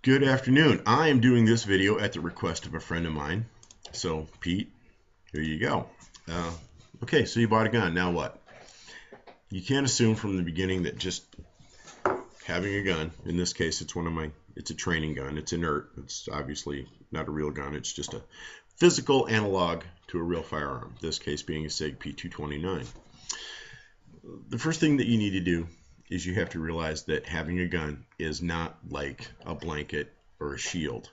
Good afternoon. I am doing this video at the request of a friend of mine. So, Pete, here you go. Okay, so you bought a gun. Now what? You can't assume from the beginning that just having a gun, in this case, it's a training gun. It's inert. It's obviously not a real gun. It's just a physical analog to a real firearm, this case being a SIG P229. The first thing that you need to do is you have to realize that having a gun is not like a blanket or a shield.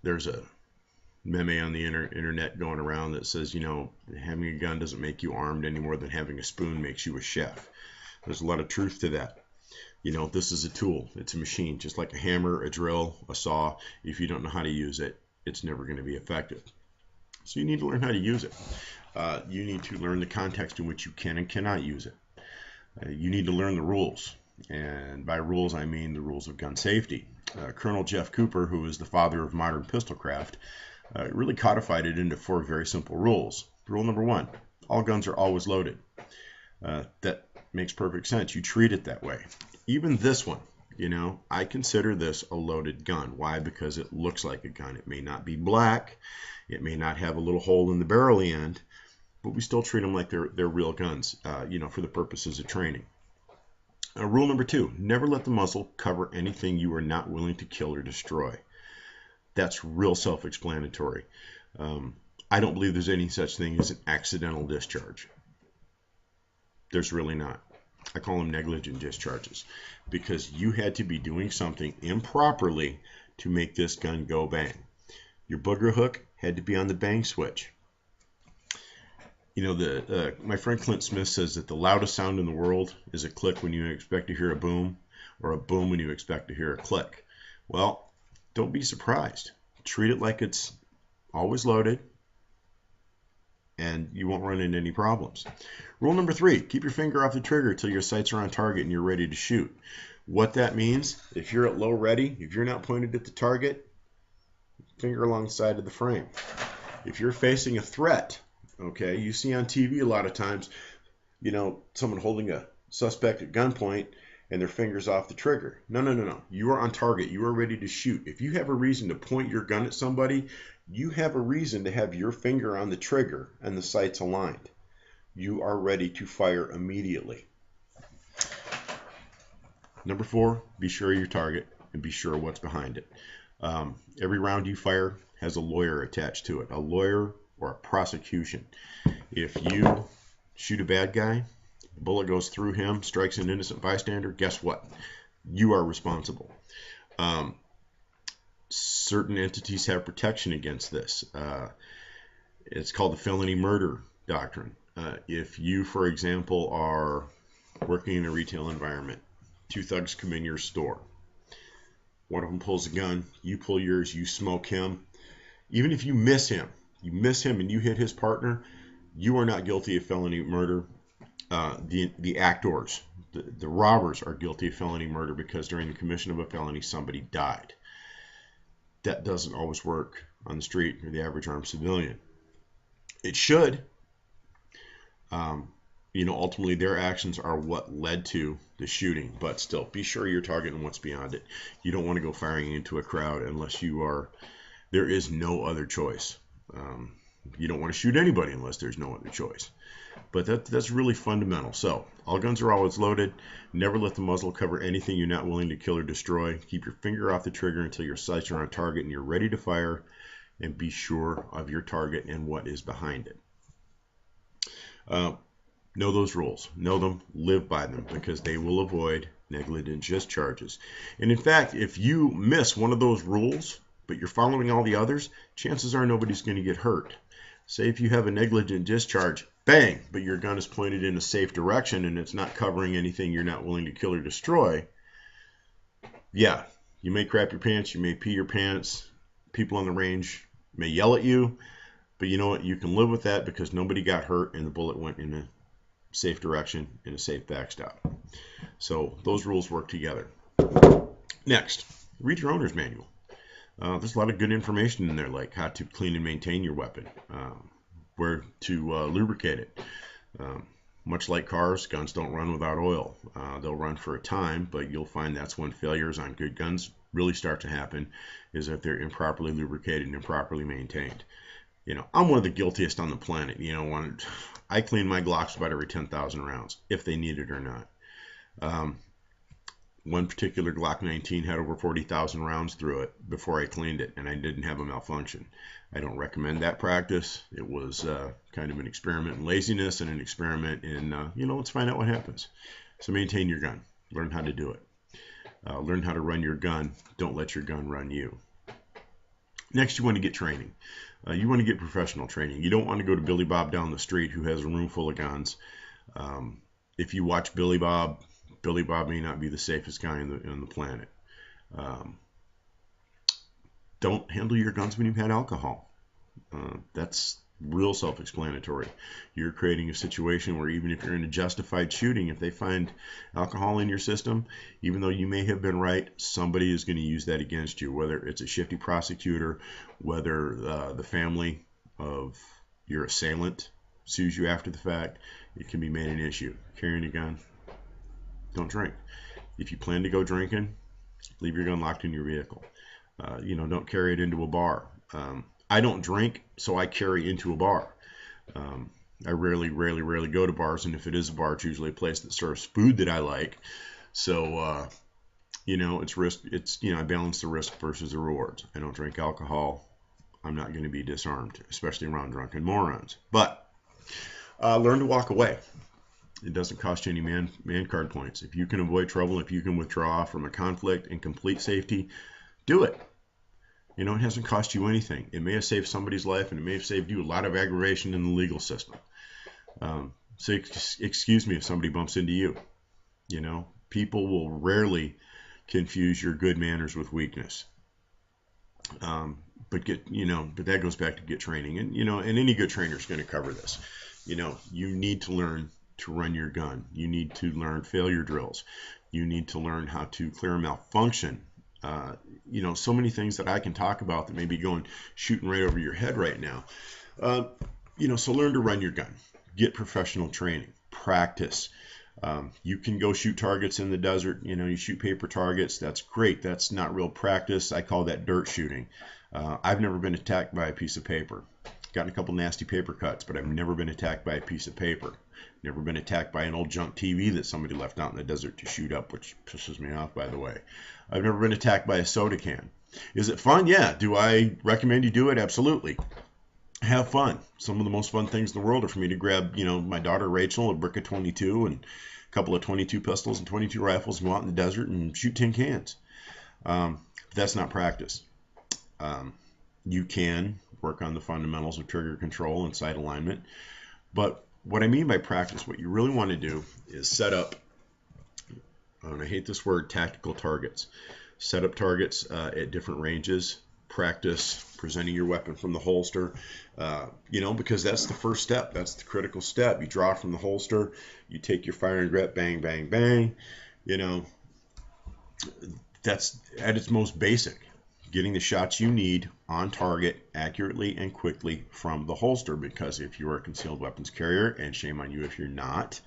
There's a meme on the internet going around that says, having a gun doesn't make you armed any more than having a spoon makes you a chef. There's a lot of truth to that. This is a tool. It's a machine, just like a hammer, a drill, a saw. If you don't know how to use it, it's never going to be effective. So you need to learn how to use it. You need to learn the context in which you can and cannot use it. You need to learn the rules, and by rules I mean the rules of gun safety. Colonel Jeff Cooper, who is the father of modern pistol craft, really codified it into 4 very simple rules. Rule number 1, all guns are always loaded. That makes perfect sense. You treat it that way. Even this one, I consider this a loaded gun. Why? Because it looks like a gun. It may not be black, it may not have a little hole in the barrel end, but we still treat them like they're real guns, for the purposes of training. Rule number 2, never let the muzzle cover anything you are not willing to kill or destroy. That's real self-explanatory. I don't believe there's any such thing as an accidental discharge. There's really not. I call them negligent discharges, because you had to be doing something improperly to make this gun go bang. Your booger hook had to be on the bang switch. My friend Clint Smith says that the loudest sound in the world is a click when you expect to hear a boom, or a boom when you expect to hear a click. Well, don't be surprised. Treat it like it's always loaded, and you won't run into any problems. Rule number 3, keep your finger off the trigger until your sights are on target and you're ready to shoot. What that means, if you're at low ready, if you're not pointed at the target, finger along the side of the frame. If you're facing a threat, okay, you see on TV a lot of times, someone holding a suspect at gunpoint and their fingers off the trigger. No. You are on target. You are ready to shoot. If you have a reason to point your gun at somebody, you have a reason to have your finger on the trigger and the sights aligned. You are ready to fire immediately. Number 4, be sure of your target and be sure what's behind it. Every round you fire has a lawyer attached to it, a lawyer or a prosecution. If you shoot a bad guy, the bullet goes through him, strikes an innocent bystander, guess what? You are responsible. Certain entities have protection against this. It's called the felony murder doctrine. If you, for example, are working in a retail environment, 2 thugs come in your store. One of them pulls a gun, you pull yours, you smoke him. Even if you miss him and you hit his partner, you are not guilty of felony murder. The actors, the robbers are guilty of felony murder because during the commission of a felony, somebody died. That doesn't always work on the street or the average armed civilian. It should. Ultimately their actions are what led to the shooting, but still, be sure you're targeting what's beyond it. You don't want to go firing into a crowd unless there is no other choice. You don't want to shoot anybody unless there's no other choice. But that's really fundamental. So, all guns are always loaded. Never let the muzzle cover anything you're not willing to kill or destroy. Keep your finger off the trigger until your sights are on target and you're ready to fire. And be sure of your target and what is behind it. Know those rules. Know them. Live by them, because they will avoid negligent discharges. And in fact, if you miss one of those rules, but you're following all the others, chances are nobody's going to get hurt. Say if you have a negligent discharge, bang, but your gun is pointed in a safe direction and it's not covering anything you're not willing to kill or destroy. Yeah, you may crap your pants, you may pee your pants, people on the range may yell at you, but you know what? You can live with that because nobody got hurt and the bullet went in a safe direction in a safe backstop. So those rules work together. Next, read your owner's manual. There's a lot of good information in there, like how to clean and maintain your weapon, where to lubricate it. Much like cars, guns don't run without oil. They'll run for a time, but you'll find that's when failures on good guns really start to happen is that they're improperly lubricated and improperly maintained. I'm one of the guiltiest on the planet. When I clean my Glocks about every 10,000 rounds, if they need it or not. One particular Glock 19 had over 40,000 rounds through it before I cleaned it, and I didn't have a malfunction. I don't recommend that practice. It was kind of an experiment in laziness and an experiment in, let's find out what happens. So maintain your gun. Learn how to do it. Learn how to run your gun. Don't let your gun run you. Next, you want to get training. You want to get professional training. You don't want to go to Billy Bob down the street who has a room full of guns. If you watch Billy Bob may not be the safest guy on the planet. Don't handle your guns when you've had alcohol. That's real self-explanatory. You're creating a situation where even if you're in a justified shooting, if they find alcohol in your system, even though you may have been right, somebody is going to use that against you, whether it's a shifty prosecutor, whether the family of your assailant sues you after the fact. It can be made an issue. Carrying a gun, don't drink. If you plan to go drinking, leave your gun locked in your vehicle. Don't carry it into a bar. I don't drink, so I carry into a bar. I rarely go to bars, and if it is a bar, it's usually a place that serves food that I like. So, it's risk. I balance the risk versus the rewards. I don't drink alcohol. I'm not going to be disarmed, especially around drunken morons. But learn to walk away. It doesn't cost you any man card points. If you can avoid trouble, if you can withdraw from a conflict in complete safety, do it. It hasn't cost you anything. It may have saved somebody's life, and it may have saved you a lot of aggravation in the legal system. So excuse me if somebody bumps into you. People will rarely confuse your good manners with weakness. But that goes back to get training, and any good trainer is going to cover this. You need to learn to run your gun. You need to learn failure drills. You need to learn how to clear a malfunction. So many things that I can talk about that may be shooting right over your head right now. So learn to run your gun. Get professional training. Practice. You can go shoot targets in the desert. You shoot paper targets. That's great. That's not real practice. I call that dirt shooting. I've never been attacked by a piece of paper. Gotten a couple nasty paper cuts, but I've never been attacked by a piece of paper. Never been attacked by an old junk TV that somebody left out in the desert to shoot up, which pisses me off, by the way. I've never been attacked by a soda can. Is it fun? Yeah. Do I recommend you do it? Absolutely. Have fun. Some of the most fun things in the world are for me to grab, my daughter Rachel, a brick of 22 and a couple of 22 pistols and 22 rifles and go out in the desert and shoot tin cans. That's not practice. You can work on the fundamentals of trigger control and sight alignment, but what I mean by practice, what you really want to do is set up, and I hate this word, tactical targets. Set up targets at different ranges. Practice presenting your weapon from the holster, because that's the first step. That's the critical step. You draw from the holster. You take your firing grip, bang, bang, bang. That's at its most basic. Getting the shots you need on target accurately and quickly from the holster, because if you're a concealed weapons carrier, and shame on you if you're not,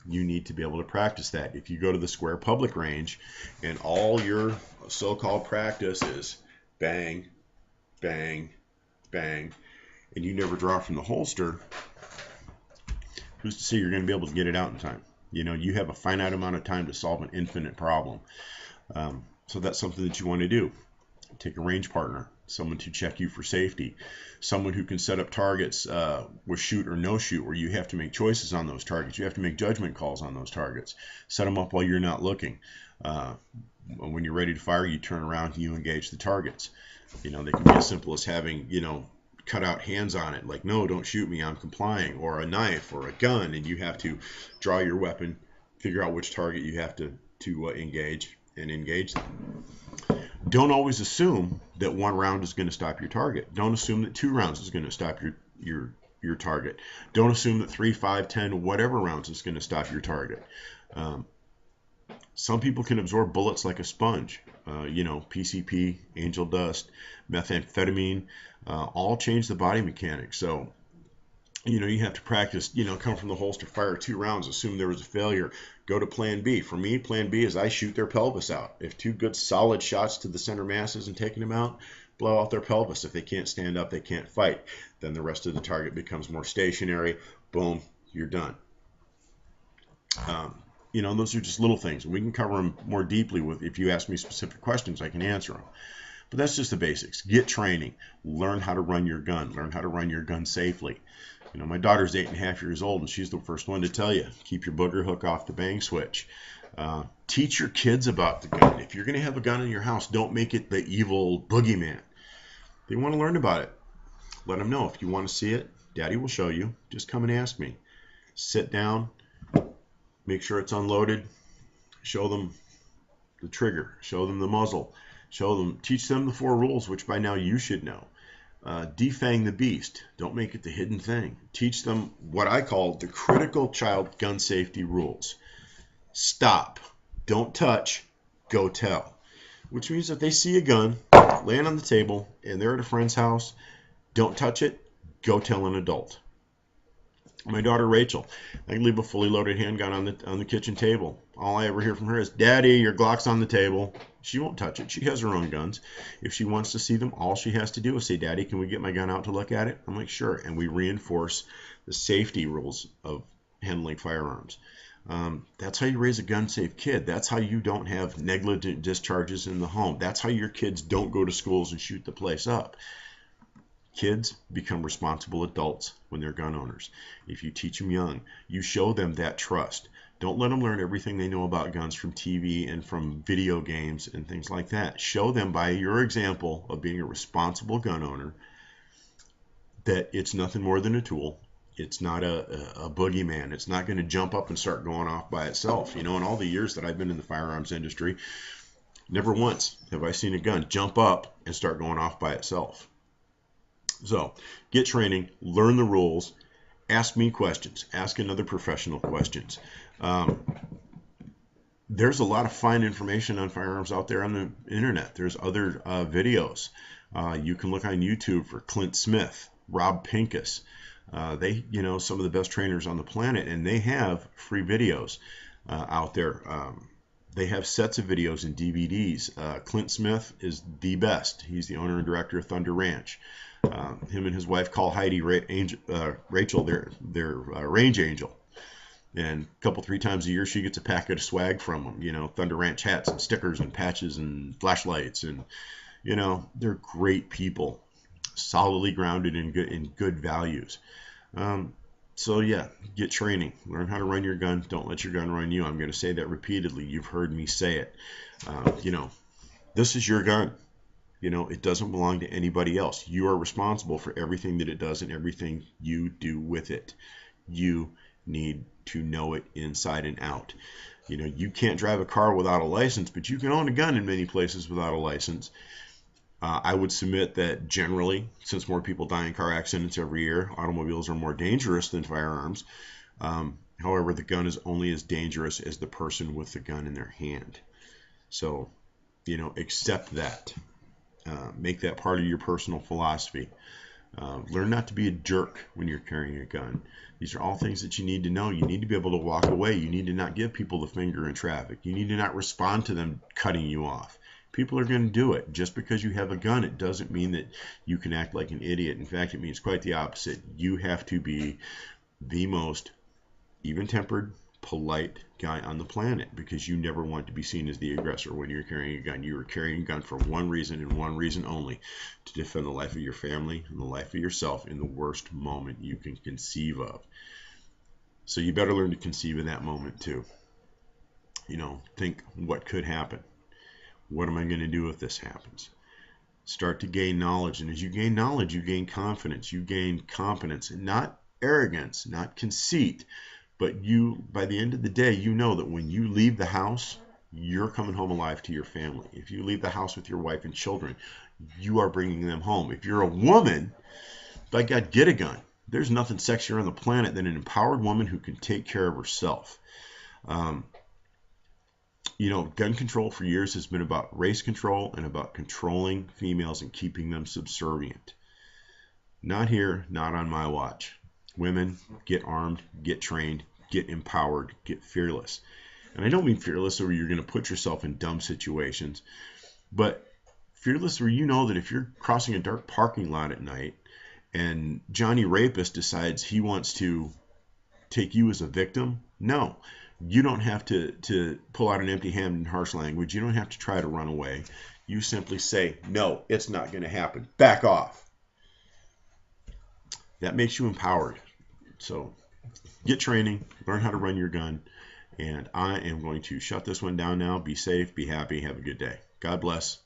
you need to be able to practice that. If you go to the square public range and all your so-called practice is bang, bang, bang, and you never draw from the holster, who's to say you're going to be able to get it out in time? You have a finite amount of time to solve an infinite problem. So that's something that you want to do. Take a range partner, someone to check you for safety, someone who can set up targets with shoot or no shoot, where you have to make choices on those targets. You have to make judgment calls on those targets. Set them up while you're not looking. When you're ready to fire, you turn around and you engage the targets. They can be as simple as having, cut out hands on it, like, no, don't shoot me, I'm complying, or a knife or a gun, and you have to draw your weapon, figure out which target you have to engage, and engage them. Don't always assume that one round is going to stop your target. Don't assume that 2 rounds is going to stop your target. Don't assume that 3, 5, 10, whatever rounds is going to stop your target. Some people can absorb bullets like a sponge. PCP, angel dust, methamphetamine, all change the body mechanics. So You have to practice, come from the holster, fire 2 rounds, assume there was a failure, go to plan B. For me, plan B is I shoot their pelvis out. If 2 good solid shots to the center masses and taking them out, blow out their pelvis. If they can't stand up, they can't fight. Then the rest of the target becomes more stationary. Boom, you're done. Those are just little things. We can cover them more deeply if you ask me specific questions, I can answer them. But that's just the basics. Get training. Learn how to run your gun. Learn how to run your gun safely. My daughter's 8.5 years old, and she's the first one to tell you, keep your booger hook off the bang switch. Teach your kids about the gun. If you're going to have a gun in your house, don't make it the evil boogeyman. They want to learn about it. Let them know. If you want to see it, Daddy will show you. Just come and ask me. Sit down. Make sure it's unloaded. Show them the trigger. Show them the muzzle. Teach them the 4 rules, which by now you should know. Defang the beast. Don't make it the hidden thing. Teach them what I call the critical child gun safety rules. Stop. Don't touch. Go tell. Which means if they see a gun laying on the table and they're at a friend's house, don't touch it. Go tell an adult. My daughter Rachel, I can leave a fully loaded handgun on the kitchen table. All I ever hear from her is, "Daddy, your Glock's on the table." She won't touch it. She has her own guns. If she wants to see them, all she has to do is say, "Daddy, can we get my gun out to look at it?" I'm like, "Sure." And we reinforce the safety rules of handling firearms. That's how you raise a gun-safe kid. That's how you don't have negligent discharges in the home. That's how your kids don't go to schools and shoot the place up. Kids become responsible adults when they're gun owners. If you teach them young, you show them that trust. Don't let them learn everything they know about guns from TV and from video games and things like that. Show them by your example of being a responsible gun owner that it's nothing more than a tool. It's not a boogeyman. It's not going to jump up and start going off by itself. In all the years that I've been in the firearms industry, never once have I seen a gun jump up and start going off by itself. So get training, learn the rules, ask me questions, ask another professional questions. There's a lot of fine information on firearms out there on the internet. There's other videos. You can look on YouTube for Clint Smith, Rob Pincus. They, some of the best trainers on the planet, and they have free videos out there. They have sets of videos and DVDs. Clint Smith is the best. He's the owner and director of Thunder Ranch. Him and his wife call Heidi Rachel their range angel. And a couple, 3 times a year, she gets a packet of swag from them. Thunder Ranch hats and stickers and patches and flashlights. And, they're great people, solidly grounded in good values. So yeah, get training. Learn how to run your gun. Don't let your gun run you. I'm going to say that repeatedly. You've heard me say it. This is your gun. It doesn't belong to anybody else. You are responsible for everything that it does and everything you do with it. You need to know it inside and out. You can't drive a car without a license, but you can own a gun in many places without a license. I would submit that generally, since more people die in car accidents every year, automobiles are more dangerous than firearms. However, the gun is only as dangerous as the person with the gun in their hand. So, accept that. Make that part of your personal philosophy. Learn not to be a jerk when you're carrying a gun. These are all things that you need to know. You need to be able to walk away. You need to not give people the finger in traffic. You need to not respond to them cutting you off. People are going to do it. Just because you have a gun, it doesn't mean that you can act like an idiot. In fact, it means quite the opposite. You have to be the most even-tempered, polite guy on the planet, because you never want to be seen as the aggressor when you're carrying a gun. You are carrying a gun for one reason and one reason only: to defend the life of your family and the life of yourself in the worst moment you can conceive of. So you better learn to conceive of that moment too. Think, what could happen? What am I going to do if this happens? Start to gain knowledge, and as you gain knowledge, you gain confidence, you gain competence, and not arrogance, not conceit. But by the end of the day, you know that when you leave the house, you're coming home alive to your family. If you leave the house with your wife and children, you are bringing them home. If you're a woman, by God, get a gun. There's nothing sexier on the planet than an empowered woman who can take care of herself. Gun control for years has been about race control and about controlling females and keeping them subservient. Not here, not on my watch. Women, get armed, get trained, get empowered, get fearless. And I don't mean fearless where you're going to put yourself in dumb situations, but fearless where you know that if you're crossing a dark parking lot at night and Johnny Rapist decides he wants to take you as a victim, no. You don't have to pull out an empty hand in harsh language. You don't have to try to run away. You simply say, no, it's not going to happen. Back off. That makes you empowered. So get training, learn how to run your gun. And I am going to shut this one down now. Be safe, be happy, have a good day. God bless.